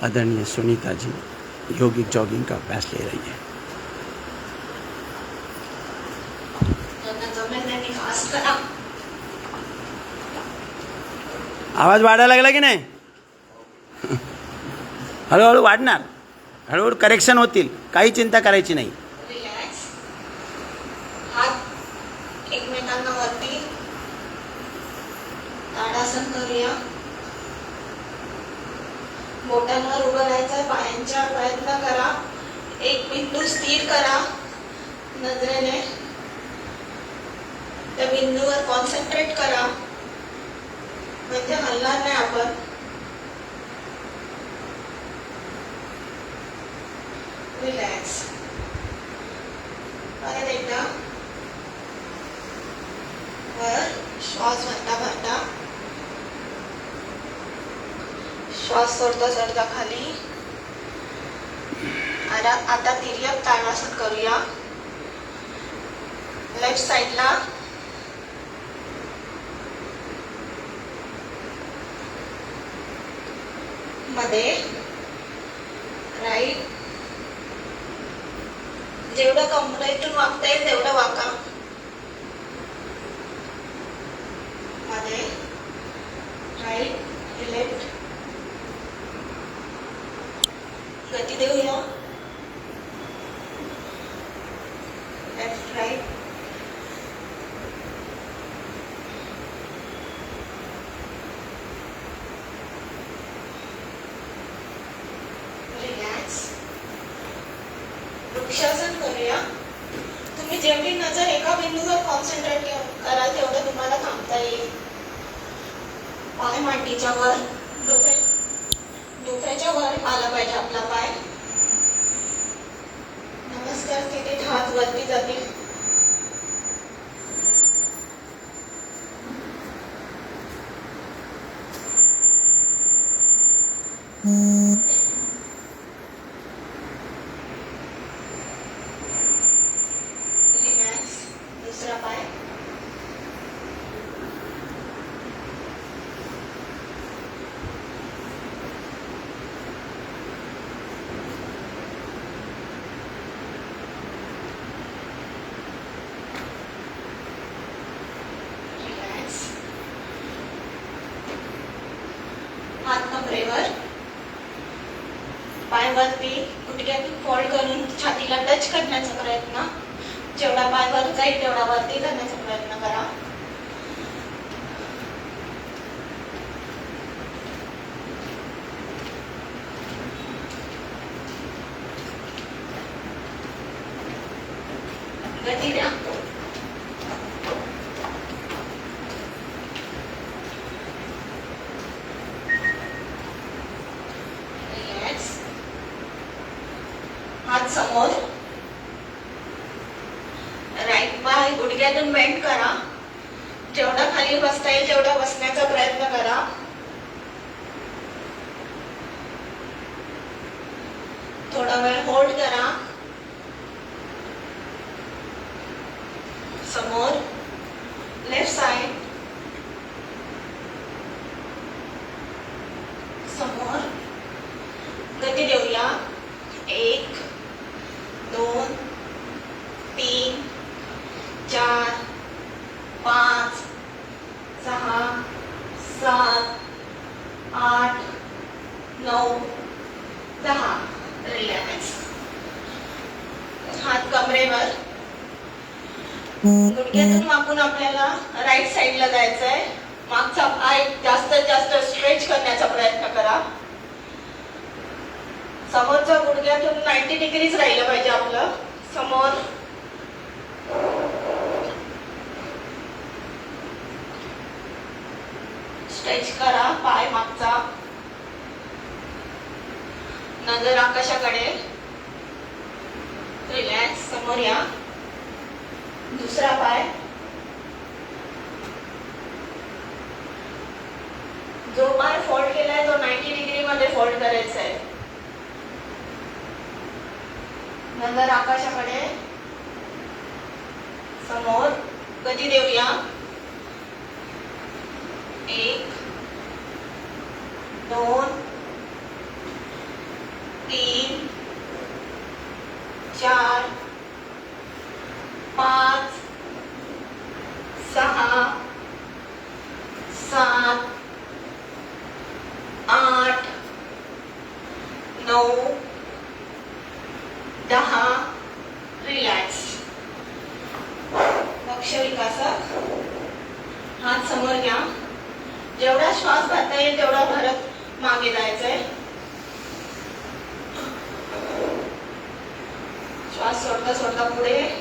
आदरणीय सुनीता जी योगिक जॉगिंग का अभ्यास ले रही है। आवाज वाढायला लागला की नाही? हळूहळू वाढणार, हळूहळू करेक्शन होतील, काही चिंता करायची नाही. रिलॅक्स. हात एकमेकांना वरती, ताडासन करूया. बोटांवर उभं राहायचं, पायांच्या प्रयत्न करा. एक बिंदू स्थिर करा नजरेने, त्या बिंदूवर कॉन्सन्ट्रेट करा, म्हणजे हलणार नाही आपण. रिलॅक्स. परत एकदा वर श्वास भरता भरता, श्वास सोडता सोडता खाली. आता तिर्यक ताडासन करूया. लेफ्ट साइडला मध्ये, राईट. जेवढं कमरेतून वाकता येईल तेवढं वाका. मध्ये, राईट, लेफ्ट. गती देऊया. Left, right. रिलॅक्स. वृक्षासन करूया. तुम्ही जेवढी नजर एका बिंदूवर कॉन्सन्ट्रेट कराल तेवढं तुम्हाला थांबता येईल. पाय मांडीच्या वर, डोक्याच्या वर आला पाहिजे आपला पाय. नमस्कार स्थितीत हात वरती जातील. रिलॅक्स. दुसरा पाय. रिलॅक्स. हात कमरेवर, पाय वरती, गुडघ्यातून फोल्ड करून छातीला टच करण्याचा प्रयत्न. जेवढा पाय वर जाईल तेवढा वरती करण्याचा प्रयत्न करा. गती द्या. रिलॅक्स. हात समोर, राईट पाय गुडघ्यातून बेंड करा. जेवढा खाली बसता येईल तेवढा बसण्याचा प्रयत्न करा. थोडा वेळ होल्ड करा. समोर, लेफ्ट साइड, समोर. गती देऊया. 1 2 3 4 5 6 7 8 9 10. रिलॅक्स. हात कमरेवर, गुडघ्यातून वाकून आपल्याला राईट साइडला जायचंय. मागचा पाय जास्तीत जास्त स्ट्रेच करण्याचा प्रयत्न करा. समोरच्या गुडघ्यातून 90 डिग्रीज राहिलं पाहिजे आपलं. समोर, स्ट्रेच करा पाय मागचा. नजर आकाशाकडे. रिलॅक्स. समोर या. दुसरा पाय, जो पाय फोल्ड केलाय तो 90 डिग्री मध्ये फोल्ड करायचा आहे. नजर आकाशाकडे. समोर. गती देऊया. 1 2 9, 10. रिलॅक्स. लक्ष विकासक. हात समोर घ्या. जेवढा श्वास भरता येईल तेवढा भरत मागे जायचंय. श्वास सोडता सोडता पुढे.